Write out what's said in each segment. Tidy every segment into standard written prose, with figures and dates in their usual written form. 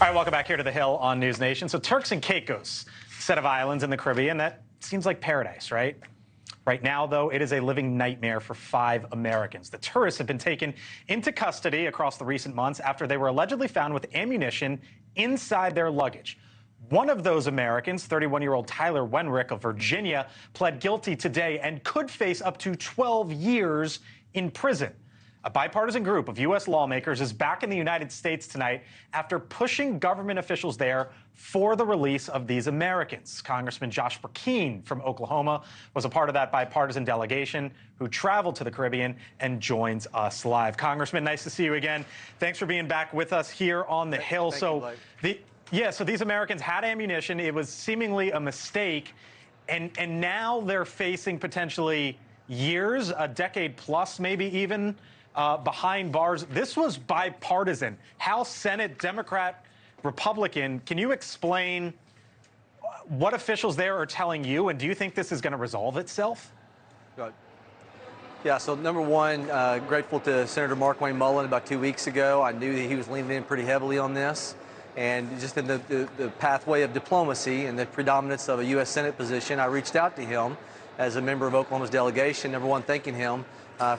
All right, welcome back here to the Hill on NewsNation. So Turks and Caicos, set of islands in the Caribbean, that seems like paradise, right? Right now, though, it is a living nightmare for 5 Americans. The tourists have been taken into custody across the recent months after they were allegedly found with ammunition inside their luggage. One of those Americans, 31-year-old Tyler Wenrick of Virginia, pled guilty today and could face up to 12 years in prison. A bipartisan group of U.S. lawmakers is back in the United States tonight after pushing government officials there for the release of these Americans. Congressman Josh Brecheen from Oklahoma was a part of that bipartisan delegation who traveled to the Caribbean and joins us live. Congressman, nice to see you again. Thanks for being back with us here on the Hill. So these Americans had ammunition. It was seemingly a mistake, and now they're facing potentially years, a decade plus, maybe even. Behind bars. This was bipartisan. House, Senate, Democrat, Republican. Can you explain what officials there are telling you, and do you think this is going to resolve itself? Good. Yeah, so number one, grateful to Senator Mark Wayne Mullen about 2 weeks ago. I knew that he was leaning in pretty heavily on this. And just in the pathway of diplomacy and the predominance of a U.S. Senate position, I reached out to him as a member of Oklahoma's delegation, number one, thanking him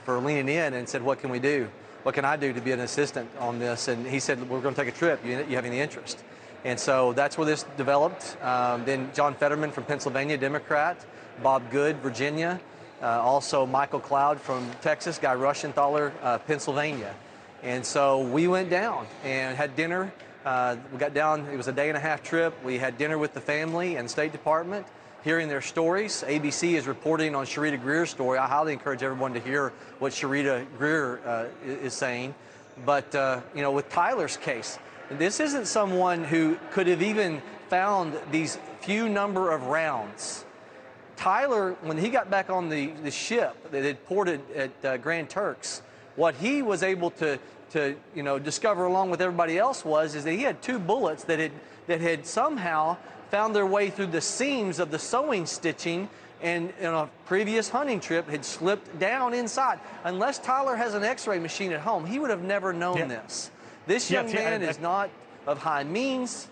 for leaning in and said, what can we do? What can I do to be an assistant on this? And he said, we're going to take a trip. You have any interest? And so that's where this developed. Then John Fetterman from Pennsylvania, Democrat, Bob Good, Virginia, also Michael Cloud from Texas, Guy Rushenthaler, Pennsylvania. And so we went down and had dinner. We got down, it was a day-and-a-half trip. We had dinner with the family and State Department, hearing their stories. ABC is reporting on Sharita Greer's story. I highly encourage everyone to hear what Sharita Greer is saying. But, with Tyler's case, this isn't someone who could have even found these few number of rounds. Tyler, when he got back on the ship that had ported at Grand Turks, what he was able to discover along with everybody else is that he had 2 bullets that had somehow found their way through the seams of the sewing stitching, and in a previous hunting trip had slipped down inside. Unless Tyler has an x-ray machine at home, he would have never known this. This young man is not of high means.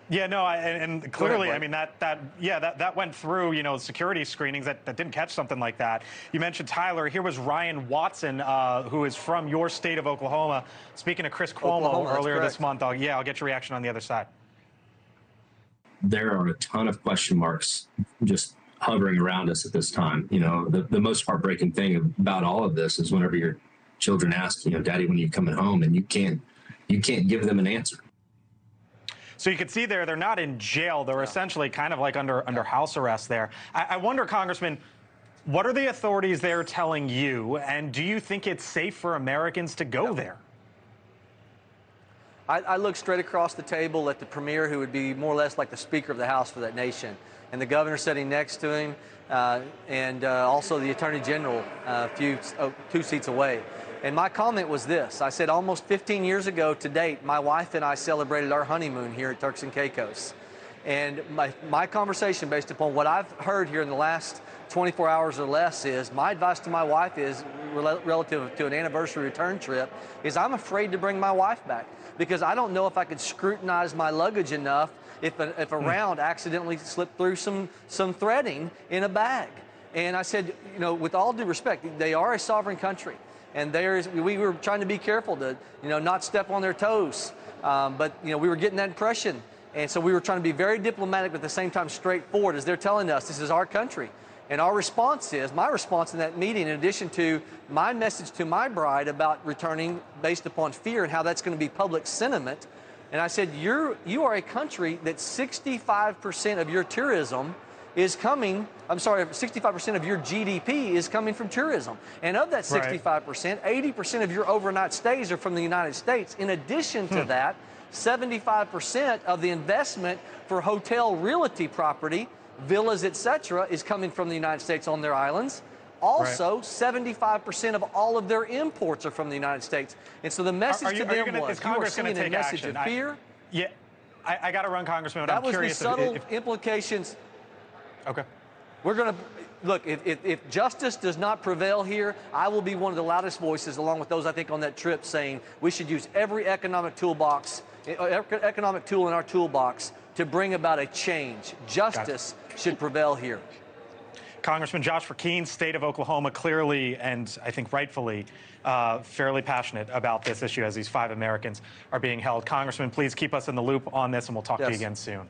Yeah, no, and clearly, I mean, that went through, security screenings that didn't catch something like that. You mentioned Tyler. Here was Ryan Watson, who is from your state of Oklahoma, speaking to Chris Cuomo earlier this month. I'll get your reaction on the other side. There are a ton of question marks just hovering around us at this time. The most heartbreaking thing about all of this is whenever your children ask, Daddy, when are you coming home? And you can't give them an answer. So you can see they're not in jail. They're essentially kind of like under house arrest there. I wonder, Congressman, what are the authorities there telling you? And do you think it's safe for Americans to go there? I looked straight across the table at the premier, who would be more or less like the Speaker of the House for that nation, and the governor sitting next to him, and also the Attorney General 2 seats away. And my comment was this. I said, almost 15 years ago to date, my wife and I celebrated our honeymoon here at Turks and Caicos. And my conversation, based upon what I've heard here in the last 24 hours or less, is my advice to my wife is, relative to an anniversary return trip, is I'm afraid to bring my wife back, because I don't know if I could scrutinize my luggage enough if a round accidentally slipped through some threading in a bag. And I said, with all due respect, they are a sovereign country, and we were trying to be careful to not step on their toes, but we were getting that impression, and so we were trying to be very diplomatic, but at the same time straightforward, as they're telling us this is our country. And my response in that meeting, in addition to my message to my bride about returning based upon fear and how that's going to be public sentiment, and I said, you are a country that 65% of your tourism is coming, 65% of your GDP is coming from tourism. And of that 65%, 80% of your overnight stays are from the United States. In addition to that, 75% of the investment for hotel realty property, villas, etc., is coming from the United States on their islands. Also, 75% of all of their imports are from the United States. And so the message to them was, you are sending a message of fear. I got to run, Congressman, but I'm curious. That was the subtle implications. Okay. We're going to look, if justice does not prevail here, I will be one of the loudest voices, along with those I think on that trip, saying we should use every economic toolbox economic tool in our toolbox to bring about a change. Justice should prevail here. Congressman Josh Brecheen, state of Oklahoma, clearly and I think rightfully fairly passionate about this issue as these 5 Americans are being held. Congressman, please keep us in the loop on this, and we'll talk to you again soon.